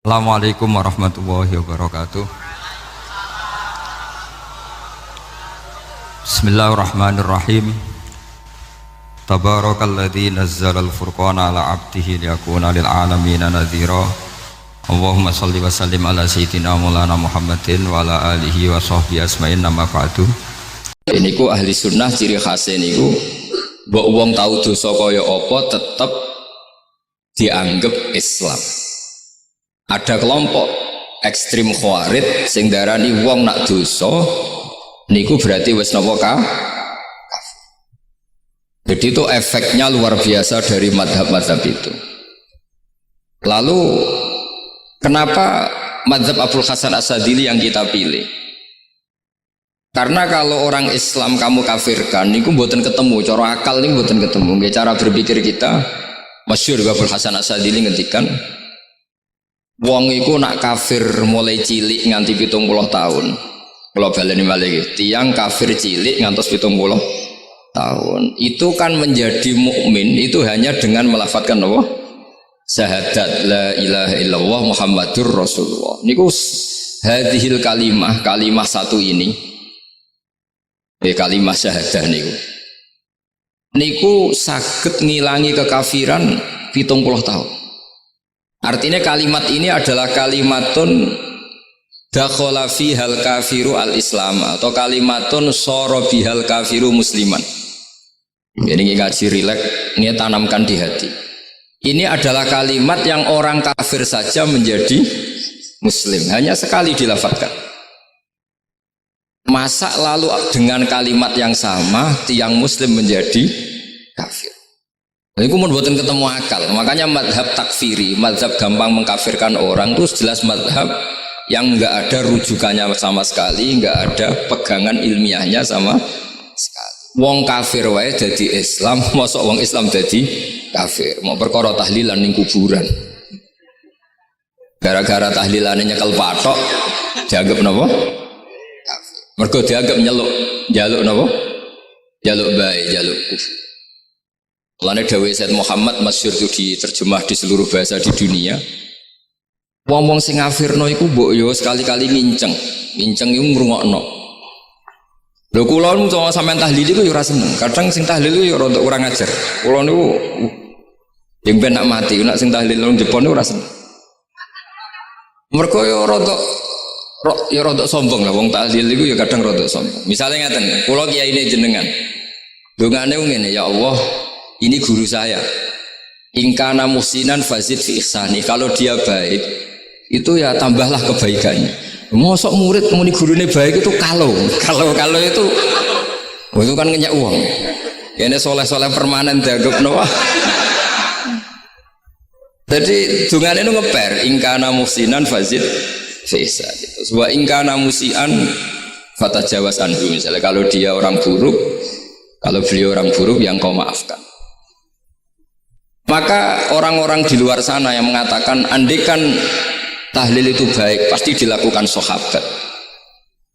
Assalamualaikum warahmatullahi wabarakatuh. Bismillahirrahmanirrahim. Tabarakalladzi nazzalal furqana ala 'abdihi liyakuna lil 'alamin nadhira. Allahumma shalli wa sallim ala sayyidina maulana Muhammadin wa ala alihi wa sahbihi asma'in nama ba'du. Niku ahli sunnah ciri khasnya niku mbok wong tau dosa kaya apa tetep dianggap Islam. Ada kelompok ekstrim khawarij sing darani wong nak dosa niku berarti wis napa kafir. Jadi itu efeknya luar biasa dari madhab-madhab itu. Lalu kenapa madhab Abul Hasan As-Sadili yang kita pilih? Karena kalau orang Islam kamu kafirkan niku mboten ketemu, cara akal niku mboten ketemu. Nggih cara berpikir kita masyhur Abul Hasan As-Sadili ngendikan wong iku nak kafir mulai cilik nganti 70 tahun. Kalau baleni malih tiang kafir cilik ngantos 70 tahun. Itu kan menjadi mukmin itu hanya dengan melafadzkan apa? Syahadat la ilaha illallah Muhammadur Rasulullah. Niku hadhil kalimah satu ini. Kalimah syahadah niku. Niku saged ngilangi kekafiran 70 tahun. Artinya kalimat ini adalah kalimatun dakhala fihal kafiru al-islam atau kalimatun sara bihal kafiru musliman. Ini ngaji rileks, ini tanamkan di hati. Ini adalah kalimat yang orang kafir saja menjadi muslim, hanya sekali dilafadzkan. Masa lalu dengan kalimat yang sama tiang muslim menjadi kafir. Ini pun buatan ketemu akal. Makanya madhab takfiri, madhab gampang mengkafirkan orang itu jelas madhab yang enggak ada rujukannya sama sekali, enggak ada pegangan ilmiahnya sama sekali. Wong kafir wae jadi Islam, mosok wong Islam jadi kafir. Mau perkara tahlilan ning kuburan. Gara-gara tahlilan nyekel patok dianggap napa? Kafir. Mergo dianggap jaluk napa? Jaluk bae, jaluk kufur. Lane dawuh Said Muhammad masyhur itu diterjemah di seluruh bahasa di dunia. Wong-wong sing ngafirno iku mbok yo sekali-kali nginceng iku ngrungokno. Lho kula nu sampean tahlil iku yo ora seneng. Kadang sing tahlil yo rada kurang ajar. Kula niku yang ben nak mati, nak sing tahlil nang Jepang niku ora seneng. Mergo yo rada sombong lah wong tahlil iku yo kadang rada sombong. Misale ngaten, kula kiyaine jenengan. Dongane ngene, ya Allah, ini guru saya. Ingkana musinan fazid fi ihsani. Kalau dia baik, itu ya tambahlah kebaikannya. Mosok murid muni gurune baik itu kalau itu itu kan ngenyak uang. Ini soleh-soleh permanen dianggap napa? Jadi dungane itu ngeper. Ingkana musinan fazid fi ihsani. Wa ingkana musian fatajawaz anhu. Misalnya kalau dia orang buruk, kalau beliau orang buruk yang kau maafkan. Maka orang-orang di luar sana yang mengatakan andekan tahlil itu baik pasti dilakukan sahabat,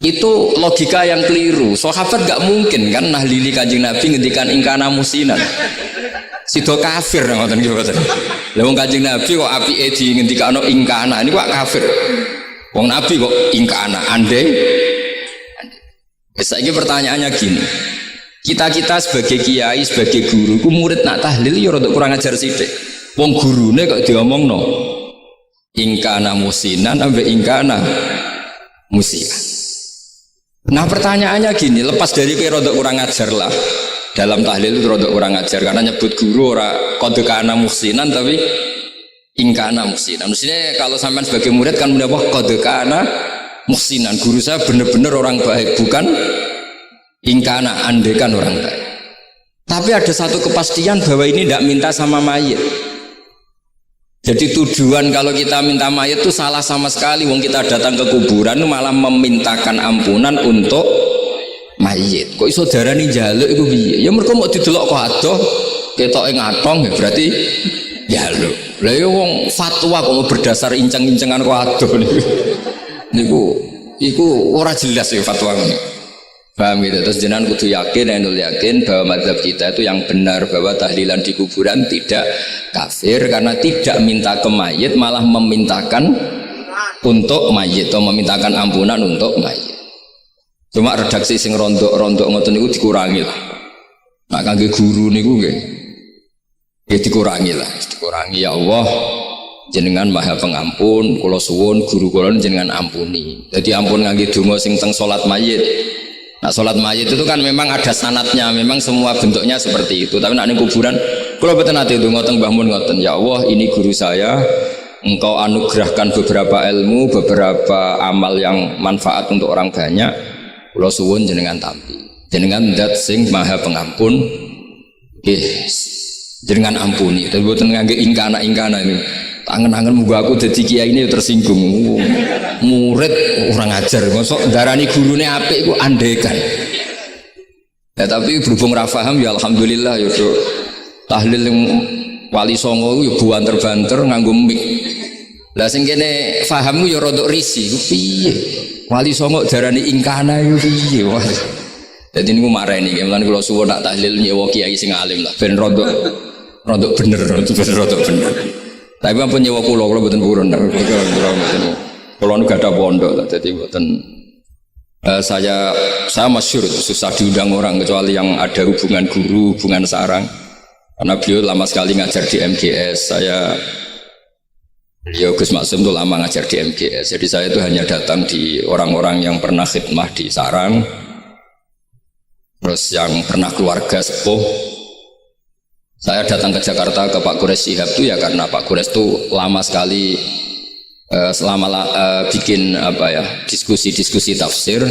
itu logika yang keliru. Sahabat gak mungkin kan nahlili Kanjeng Nabi ngendikan ingkana musinan sido kafir ngoten nggih mboten. Lah wong Kanjeng Nabi kok apike di ngendikano ingkana ini kok kafir. Wong Nabi kok ingkana andai. Saiki pertanyaannya gini. Kita sebagai kiai, sebagai guru, ku murid nak tahlil ya rada kurang ajar sithik. Wong gurune kok diomongno ingkana musinan ambek ingkana musian. Nah pertanyaannya gini, lepas dari kowe rada kurang ajar lah. Dalam tahlil itu rada kurang ajar karena nyebut guru ora qad kana musinan tapi ingkana musinan. Maksudnya kalau sampean sebagai murid kan menapa qad kana musinan. Guru saya benar-benar orang baik, bukan ingkana andekan orang baik. Tapi ada satu kepastian bahwa ini tidak minta sama mayit. Jadi tujuan kalau kita minta mayit itu salah sama sekali. Wong kita datang ke kuburan malah memintakan ampunan untuk mayit. Kok iso darani njaluk iku piye? Ya mergo mau didelok kok adoh ketoke ngatong ya berarti njaluk. Lah ya wong fatwa kok mau berdasar inceng-incengan kok adoh niku ora jelas ya fatwa ngene. Paham gitu? Terus jenengan kudu yakin, enul yakin bahwa mazhab kita itu yang benar, bahwa tahlilan di kuburan tidak kafir karena tidak minta ke mayit malah memintakan untuk mayit atau memintakan ampunan untuk mayit. Cuma redaksi sing rontok ngoten niku dikurangi lah. Nah kangge guru niku nggih. Ya dikurangi lah, dikurangi ya Allah. Jenengan Maha Pengampun, kula suwun guru kula jenengan ampuni. Jadi ampun ngangge donga sing teng salat mayit. Nah salat mayit itu kan memang ada sanatnya, memang semua bentuknya seperti itu. Tapi nek ning kuburan kula boten nate donga teng Mbah Mun ngoten. Ya Allah, ini guru saya, Engkau anugerahkan beberapa ilmu, beberapa amal yang manfaat untuk orang banyak. Kula suwun jenengan tampi. Jenengan zat sing Maha Pengampun. Jenengan ampuni. Tapi boten ngangge ingkana ini. Angen-angen muga aku dadi kiai ini tersinggung. Murid orang ajar, mosok darani gurune apik iku andekan. Ya tapi berhubung ra paham ya alhamdulillah ya do. Tahlil yang Wali Songo ya buanter-banter nganggo mik. Lah sing kene pahammu ya rodok risi, piye? Wali Songo darani ingkana iku piye? Wah. Dadi niku mareni, mulane kula suwun nak tahlil nyewa kiai sing alim lah ben rodok bener, rodok bener. Tapi ampun nyewa kula mboten purun. Kula nu gak ada pondok, jadi mboten saya masyhur susah diundang orang kecuali yang ada hubungan guru, hubungan sarang. Karena beliau lama sekali ngajar di MGS. Beliau Gus Maksum itu lama ngajar di MGS. Jadi saya itu hanya datang di orang-orang yang pernah khidmah di sarang, terus yang pernah keluarga sepuh. Saya datang ke Jakarta ke Pak Quraisy Shihab itu ya karena Pak Quraisy itu lama sekali bikin diskusi tafsir.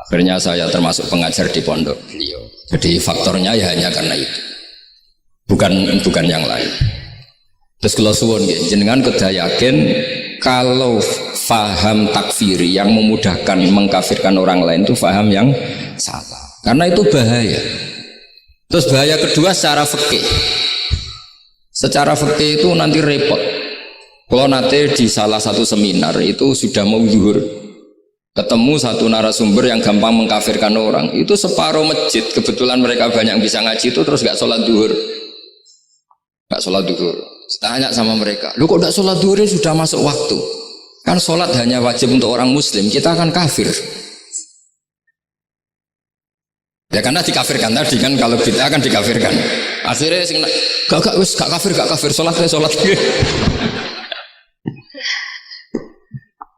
Akhirnya saya termasuk pengajar di pondok beliau. Jadi faktornya ya hanya karena itu, bukan yang lain. Terus kalau suwun jenengan kedah yakin kalau faham takfiri yang memudahkan mengkafirkan orang lain itu faham yang salah, karena itu bahaya. Terus bahaya kedua secara fikih. Secara fikih itu nanti repot. Kalau nanti di salah satu seminar itu sudah mau zuhur, ketemu satu narasumber yang gampang mengkafirkan orang, itu separuh masjid kebetulan mereka banyak yang bisa ngaji itu terus gak sholat zuhur. Tanya sama mereka, lu kok gak sholat zuhur sudah masuk waktu? Kan sholat hanya wajib untuk orang muslim, kita akan kafir. Ya karena dikafirkan tadi kan, kalau kita akan dikafirkan. Akhirnya gak kafir, sholat.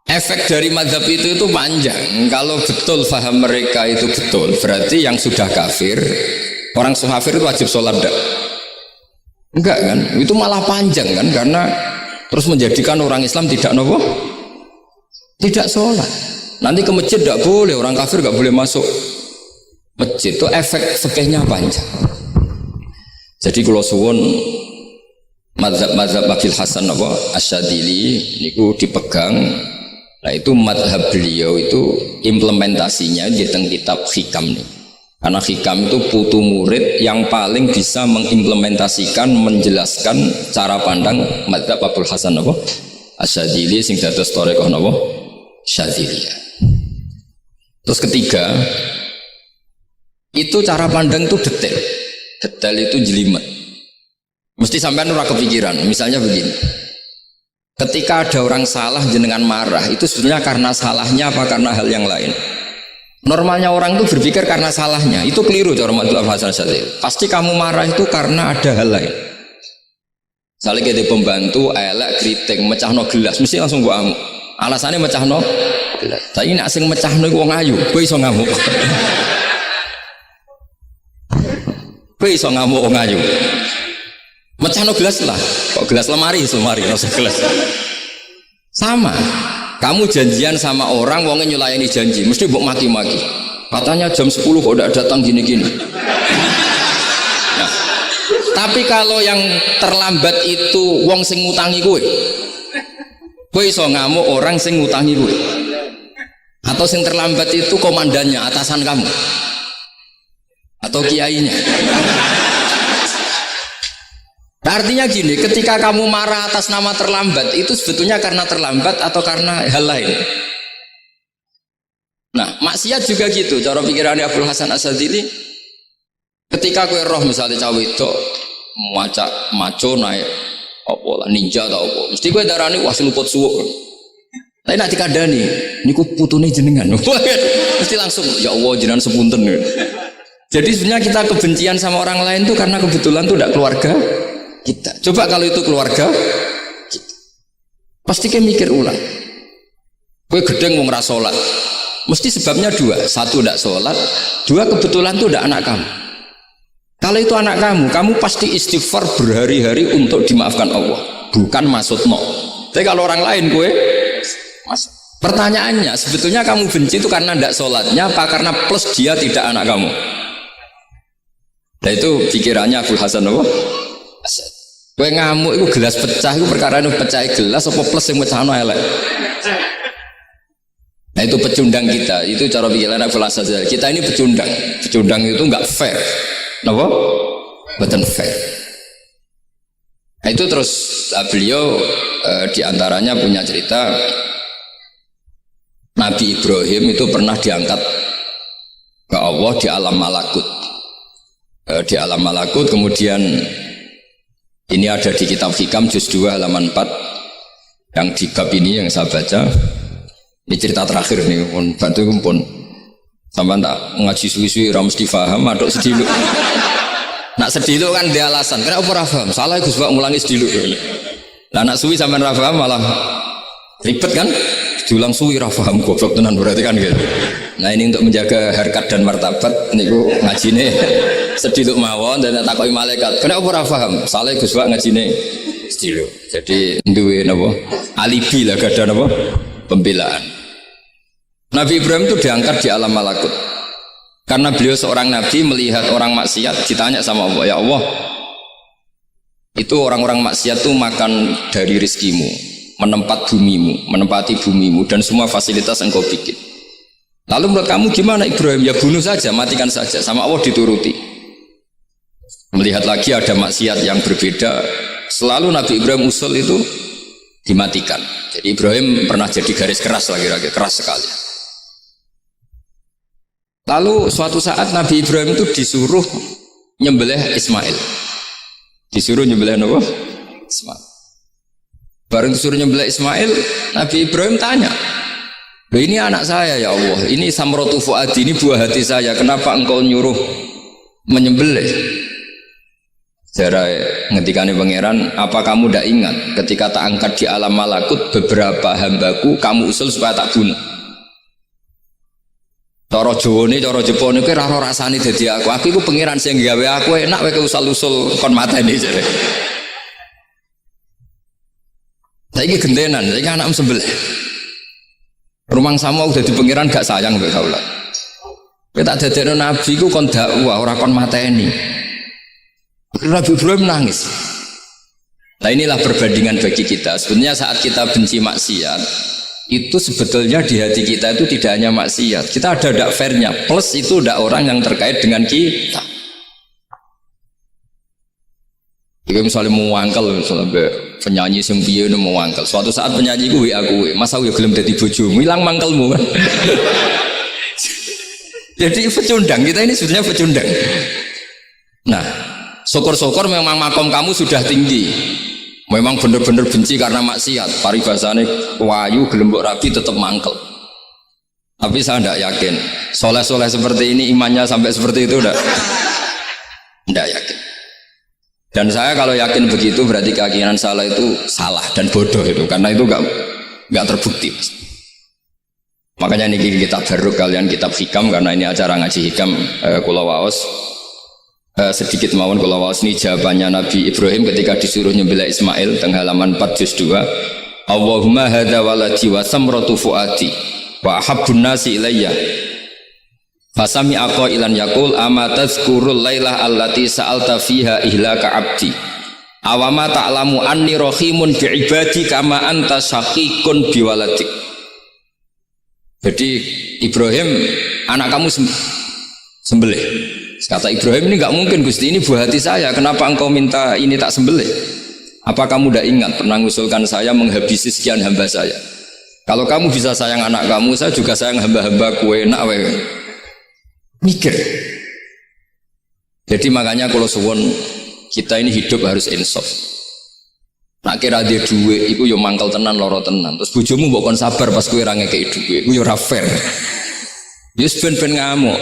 Efek dari mazhab itu panjang. Kalau betul faham mereka itu betul, berarti yang sudah kafir, orang kafir itu wajib sholat enggak kan? Itu malah panjang kan, karena terus menjadikan orang Islam tidak tidak sholat. Nanti ke masjid tidak boleh, orang kafir nggak boleh masuk masjid. Itu efek fikihnya panjang. Jadi kalau suwun mazhab Abil Hasan Asyadili niku dipegang. Nah itu mazhab beliau itu implementasinya di teng kitab Hikam nih. Karena Hikam itu putu murid yang paling bisa mengimplementasikan, menjelaskan cara pandang mazhab Abil Hasan Asyadili sing dados thariqah Syadziliyah. Terus ketiga, itu cara pandang itu detail itu jelimet, mesti sampean ora kepikiran. Misalnya begini, ketika ada orang salah jenengan marah, itu sebenarnya karena salahnya apa karena hal yang lain? Normalnya orang itu berpikir karena salahnya, itu keliru cara Abul Hasan Asyadzili. Pasti kamu marah itu karena ada hal lain. Misalnya kita pembantu elek kriting mecahno gelas, mesti langsung gua amuk. Alasannya mecahno gelas. Tapi nek sing mecahno iku wong ayu, kowe iso ngamuk. Kowe iso ngamuk wong ayu. Mecahno gelas lah. Kok gelas lemari, rasa gelas. Sama. Kamu janjian sama orang, wongnya nyulayani janji, mesti mbok maki-maki. Katanya jam 10 kok udah datang gini-gini. Nah, tapi kalau yang terlambat itu wong sing ngutangi kowe iso ngamuk orang sing ngutangi kowe. Atau sing terlambat itu komandannya, atasan kamu. Atau kiainya. Artinya gini, ketika kamu marah atas nama terlambat, itu sebetulnya karena terlambat atau karena hal lain. Nah, maksiat juga gitu. Cara pikirannya Abul Hasan Asyadzili, ketika kue roh misalnya cawe itu maco naik apa lah ninja atau apa, mesti kue darani wah seluput suwuk. Tapi nak dikandani, niku putune jenengan. Mesti langsung ya Allah jenengan sepunten. Jadi sebenarnya kita kebencian sama orang lain itu karena kebetulan itu tidak keluarga kita. Coba kalau itu keluarga kita, pasti kayak mikir ulang. Gue gedeng mau ngeras sholat, mesti sebabnya dua. Satu tidak sholat, dua kebetulan itu tidak anak kamu. Kalau itu anak kamu pasti istighfar berhari-hari untuk dimaafkan Allah. Bukan maksud no. Tapi kalau orang lain gue, pertanyaannya sebetulnya kamu benci itu karena tidak sholatnya apa karena plus dia tidak anak kamu? Nah itu pikirannya Abu Hasan apa? Gue ngamuk itu gelas pecah itu perkara itu pecah gelas apa plus yang pecah elek. Nah itu pecundang kita, itu cara pikiran Abu Hasan. Kita ini pecundang itu nggak fair. Kenapa? Bukan fair. Nah itu terus beliau diantaranya punya cerita Nabi Ibrahim itu pernah diangkat ke Allah di alam malakut. Di alam malakut kemudian ini ada di kitab Hikam juz 2 halaman 4 yang di bab ini yang saya baca. Ini cerita terakhir nih, pun bantu pun sampai tak ngaji suwi-suwi ora mesti paham aduk sediluk. Nak sediluk kan dia alasan, kenapa ora paham? Salah Gus Pak ngulangi sediluk. Lah nak suwi sampean ora paham malah ribet kan? Diulang suwi ora paham goblok tenan berarti kan gitu. Nah ini untuk menjaga harkat dan martabat niku ngajine sediluk mawon dan takoki malaikat. Kenapa ora paham? Salah Gus Pak ngajine sediluk. Jadi duwe napa? Alibi lah gadah napa? Pembelaan. Nabi Ibrahim itu diangkat di alam malakut karena beliau seorang nabi melihat orang maksiat ditanya sama Allah, ya Allah itu orang-orang maksiat itu makan dari rizkimu, menempati bumimu dan semua fasilitas engkau bikin. Lalu menurut kamu gimana Ibrahim? Ya bunuh saja, matikan saja. Sama Allah dituruti. Melihat lagi ada maksiat yang berbeda, selalu Nabi Ibrahim usul itu dimatikan. Jadi Ibrahim pernah jadi garis keras lagi keras sekali. Lalu suatu saat Nabi Ibrahim itu disuruh nyembelih Ismail. Disuruh nyembelih apa? Ismail. Baru disuruh nyembelih Ismail, Nabi Ibrahim tanya, loh ini anak saya ya Allah, ini samrotu fuadi, ini buah hati saya, kenapa engkau nyuruh menyembelih? Sejarah ngetikane pangeran, apa kamu tidak ingat ketika tak angkat di alam malakut beberapa hambaku kamu usul supaya tak bunuh? Cara Jawa ini, cara Jepang ini raro rasani jadi aku itu pangeran sing gawe aku enak wae usul-usul kon mateni jare. Saiki gentenan, saiki anak sembelih. Rumang sama udah di pangeran gak sayang mbek kaula. Kowe tak dadekno nabi ku kon dakwah ora kon mateni. Nabi Ibrahim nangis. Nah inilah perbandingan bagi kita. Sebenarnya saat kita benci maksiat, itu sebetulnya di hati kita itu tidak hanya maksiat. Kita ada dak fairnya. Plus itu ada orang yang terkait dengan kita. Jika misalnya mau wangkel, misalnya penyanyi sing piye mau wangkel. Suatu saat penyanyi gue aku, masa gue gelem dadi bojomu, hilang mangkelmu kan. Jadi pecundang kita ini sebetulnya pecundang. Nah, syukur-syukur memang makom kamu sudah tinggi. Memang benar-benar benci karena maksiat. Paribasane wayu gelembok rapi tetap mangkel. Tapi saya tidak yakin. Soleh-soleh seperti ini imannya sampai seperti itu tidak yakin. Dan saya kalau yakin begitu berarti keyakinan salah itu salah dan bodoh itu karena itu nggak terbukti. Makanya ini kita baru kalian kitab hikam karena ini acara ngaji hikam kula waos. Sedikit mawon kula waos ini jawabannya Nabi Ibrahim ketika disuruh nyembelih Ismail tengah halaman 4 juz 2. Allahumma hadza waladi wa samratu fuadi wa ahabbun nasi ilayya. Fasami aqo ilan yaqul ama tazkurul lailah allati sa'alta fiha ihlaka abdi. Awama ta'lamu anni rahimun bi ibadi kama anta syaqiqun bi waladik. Jadi Ibrahim anak kamu sembelih. Kata Ibrahim ini nggak mungkin Gusti, ini buah hati saya. Kenapa engkau minta ini tak sembelih? Apa kamu tidak ingat pernah mengusulkan saya menghabisi sekian hamba saya? Kalau kamu bisa sayang anak kamu, saya juga sayang hamba-hamba kue nak wewe. Mikir. Jadi makanya kalau suwon kita ini hidup harus insaf. Nak kira dia duit, iku yo mangkel tenan, loro tenan. Terus bojomu mbok kon sabar pas kowe ra ngekeki duit, iku yo ora fair. Yus ben ngamuk.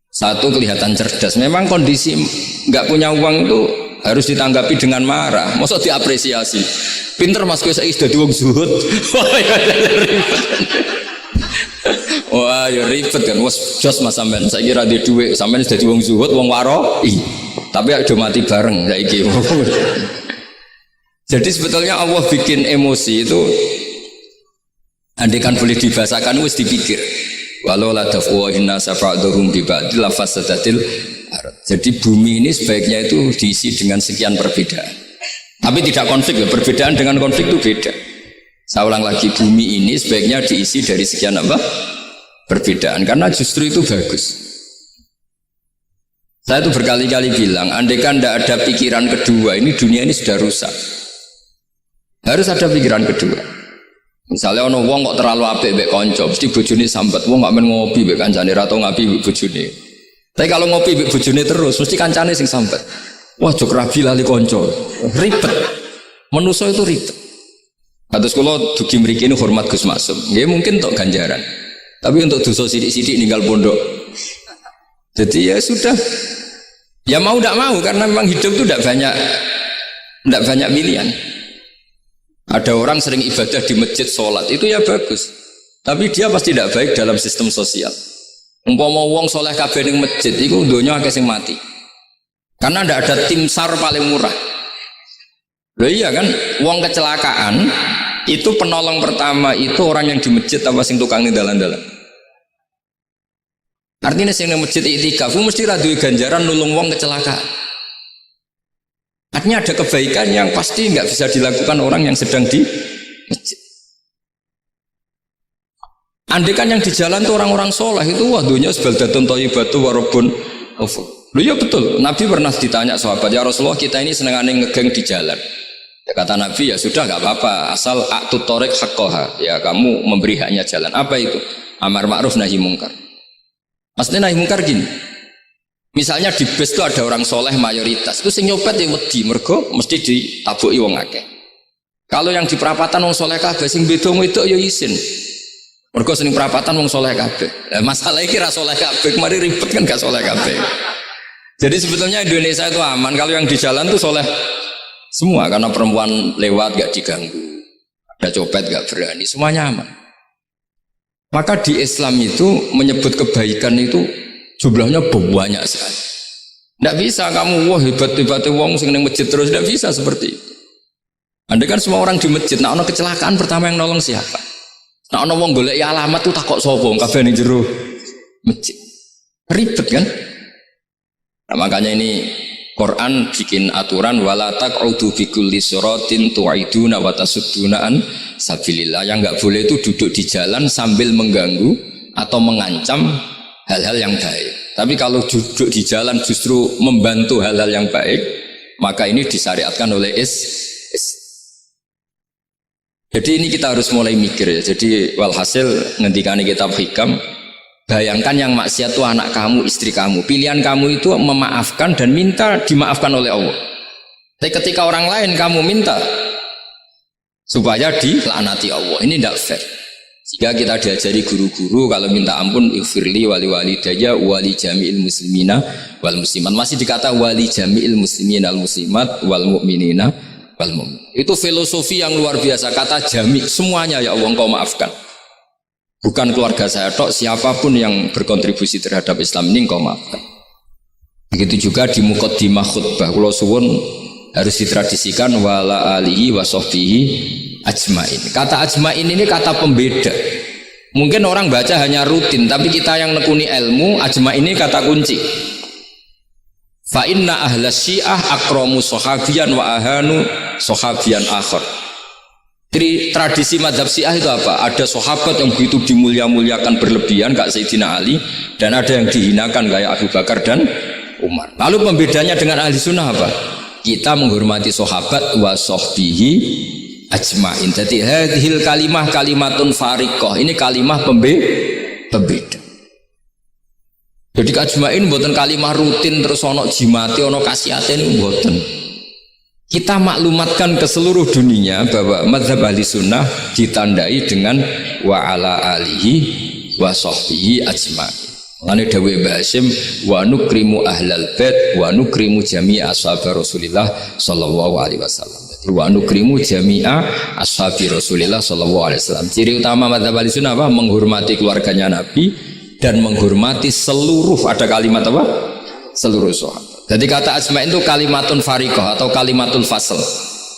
Satu kelihatan cerdas. Memang kondisi nggak punya uang itu harus ditanggapi dengan marah. Masa diapresiasi. Pinter mas kowe saiki dadi wong zuhud. Wah ya ribet kan. Wes jos mas sampean saiki ra duwe dhuwit, sampean dadi wong zuhud, wong waro. Tapi ada mati bareng saiki. Jadi sebetulnya Allah bikin emosi itu andaikan boleh dibahasakan wis dipikir. Walau la dafwa inna safa'durum bi ba'dil fasadatil ard. Jadi bumi ini sebaiknya itu diisi dengan sekian perbedaan. Tapi tidak konflik ya, perbedaan dengan konflik itu beda. Saya ulang lagi, bumi ini sebaiknya diisi dari sekian apa? Perbedaan, karena justru itu bagus. Saya itu berkali-kali bilang, andaikan tidak ada pikiran kedua, ini dunia ini sudah rusak. Harus ada pikiran kedua. Misalnya ono wong kok terlalu apik mbek kanca, mesti bojone sambat, wong gak men ngopi mbek kancane ra tau ngapi mbek bojone. Tapi kalau ngopi mbek bojone terus, mesti kancane sing sambat. Wah, jok rabi lali kanca. Ribet. Manusa itu ribet. Kados kula dugi mriki ini hormat Gus Maksum. Nggih mungkin tok ganjaran. Tapi untuk dosa sidik-sidik ninggal pondok. Jadi ya sudah. Ya mau tidak mau karena memang hidup itu tidak banyak pilihan. Ada orang sering ibadah di masjid sholat itu ya bagus, tapi dia pasti tidak baik dalam sistem sosial. Umpama wong soleh kabeh ning masjid itu donya akeh sing mati, karena tidak ada tim SAR paling murah. Loh iya kan, wong kecelakaan itu penolong pertama itu orang yang di masjid apa sing tukang ning dalan-dalan. Artinya sing ning masjid iktikaf mesti ra duwe ganjaran nulung wong kecelakaan. Artinya ada kebaikan yang pasti nggak bisa dilakukan orang yang sedang di masjid. Andai kan yang di jalan tuh orang-orang soleh itu wah dunia sebaldatun thayyibatu warabun ghafur. Loh ya betul. Nabi pernah ditanya sahabat, ya Rasulullah kita ini senengane ngegeng di jalan. Ya, kata Nabi ya sudah nggak apa-apa asal a'tut thariq haqqaha. Ya kamu memberi haknya jalan. Apa itu? Amar ma'ruf nahi mungkar. Maksudnya nahi mungkar gini. Misalnya di bus itu ada orang soleh mayoritas, itu sing nyopet ya wedi, mergo mesti ditabuki wong akeh. Kalau yang di perapatan wong soleh kabeh, sing beda wedok ya isin. Mergo sing perapatan wong soleh kabeh. Lah masalah iki ra soleh kabeh, kemari ribet kan gak soleh kabeh. Jadi sebetulnya Indonesia itu aman kalau yang di jalan itu soleh semua karena perempuan lewat gak diganggu. Ada copet gak berani, semuanya aman. Maka di Islam itu menyebut kebaikan itu jumlahnya banyak sekali. Tidak bisa kamu wah hebat-hebatnya wong sing ning masjid terus, tidak bisa seperti itu. Andai kan semua orang di masjid, nah ono kecelakaan pertama yang nolong siapa? Nah ono wong golek alamat tuh takok sapa kabeh ning jero masjid. Ribet kan? Nah, makanya ini Quran bikin aturan wala taq'udu bi kulli siratin tu'iduna wa tasudduna an sabilillah. Yang enggak boleh itu duduk di jalan sambil mengganggu atau mengancam hal-hal yang baik. Tapi kalau duduk di jalan justru membantu hal-hal yang baik, maka ini disyariatkan oleh Jadi ini kita harus mulai mikir ya. Jadi walhasil ngendikane kitab hikam, bayangkan yang maksiat itu anak kamu, istri kamu. Pilihan kamu itu memaafkan dan minta dimaafkan oleh Allah. Tapi ketika orang lain kamu minta supaya dilaknati Allah, ini tidak fair. Sehingga kita diajari guru-guru kalau minta ampun ighfirli wali walidayya wali jami'il muslimina wal muslimat. Masih dikata wali jami'il muslimina wal muslimat wal mu'minina wal mu'min. Itu filosofi yang luar biasa, kata jami' semuanya ya Allah engkau maafkan. Bukan keluarga saya tok, siapapun yang berkontribusi terhadap Islam ini engkau maafkan. Begitu juga di muqaddimah khutbah kula suwun harus ditradisikan wala alihi wa sahbihi ajmain. Kata ajmain ini kata pembeda. Mungkin orang baca hanya rutin, tapi kita yang nekuni ilmu, ajmain ini kata kunci. Fa inna ahlas syiah akramu sahabiyan wa ahanu sahabiyan akhar. Jadi tradisi mazhab syiah itu apa? Ada sahabat yang begitu dimulia-muliakan berlebihan kayak Sayyidina Ali, dan ada yang dihinakan kayak Abu Bakar dan Umar. Lalu pembedanya dengan ahli sunnah apa? Kita menghormati sahabat wa sahbihi ajmain. Jadi hadhil kalimah kalimatun fariqah. Ini kalimah pembeda. Jadi ajmain mboten kalimah rutin terus ono jimate ono kasiate niku mboten. kita maklumatkan ke seluruh dunia bahwa mazhab ahli sunnah ditandai dengan wa ala alihi wa sahbihi ajma'in. Lane dawe Mbah Hasyim wa nukrimu ahlal bait wa nukrimu jami'a ashabi Rasulillah sallallahu alaihi wasallam. Wa nukrimu jami'a ashabi Rasulillah sallallahu alaihi wasallam. Ciri utama mazhab ahli sunnah apa? Menghormati keluarganya Nabi dan menghormati seluruh, ada kalimat apa? Seluruh sahabat. Jadi kata ajma'in itu kalimatun fariqah atau kalimatul fasl.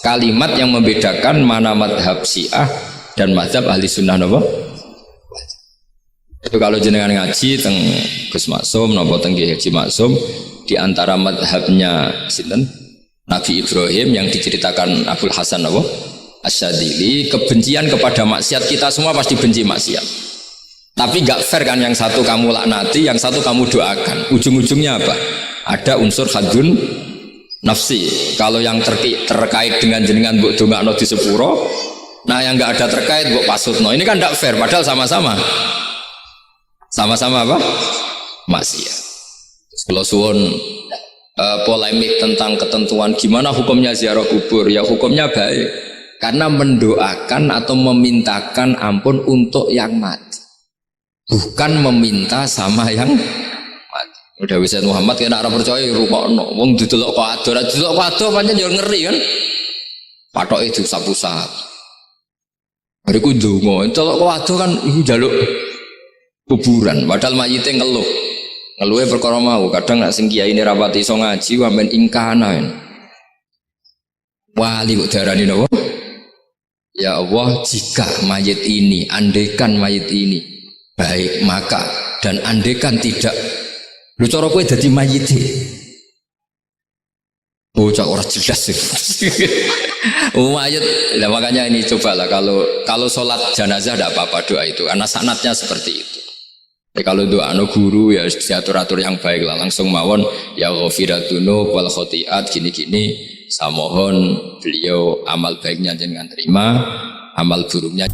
Kalimat yang membedakan mana mazhab Syiah dan mazhab ahli sunnah apa? Itu kalau jenengan ngaji teng Gus Maksum napa teng Haji Maksum di antara madhabnya sinten Nabi Ibrahim yang diceritakan Abdul Hasan apa Asyadili, kebencian kepada maksiat kita semua pasti benci maksiat. Tapi nggak fair kan, yang satu kamu laknati, yang satu kamu doakan. Ujung-ujungnya apa? Ada unsur hadun nafsi. Kalau yang terkait dengan jenengan mbok dongakno di sepuro, nah yang nggak ada terkait mbok pasutno. Ini kan nggak fair padahal sama-sama apa? Maksiat. Kalau suwon polemik tentang ketentuan gimana hukumnya ziarah kubur, ya hukumnya baik karena mendoakan atau memintakan ampun untuk yang mati, bukan meminta sama yang mati. Udah bisa Muhammad kena arah percaya rukokno wong didelok kok ado pancen yo ngeri kan, patoke diusap-usap bariku ndonga delok kok ado kan iku njaluk kuburan, padahal mayite ngeluhe perkara mau. Kadang nek sing kiai ini rapati iso ngaji sampean ingkana wali kok darani napa? Ya Allah, jika mayit ini, andekan mayit ini baik maka, dan andekan tidak, lu cara kowe dadi mayite bocah ora jelas sih. Mayit lah, makanya ini cobalah kalau sholat jenazah tidak apa-apa doa itu karena sanatnya seperti itu. Ya, kalau doa guru ya diatur-atur yang baik lah, langsung mawon ya ghafiratunu wal khotiat gini-gini, saya mohon beliau amal baiknya jangan terima, amal buruknya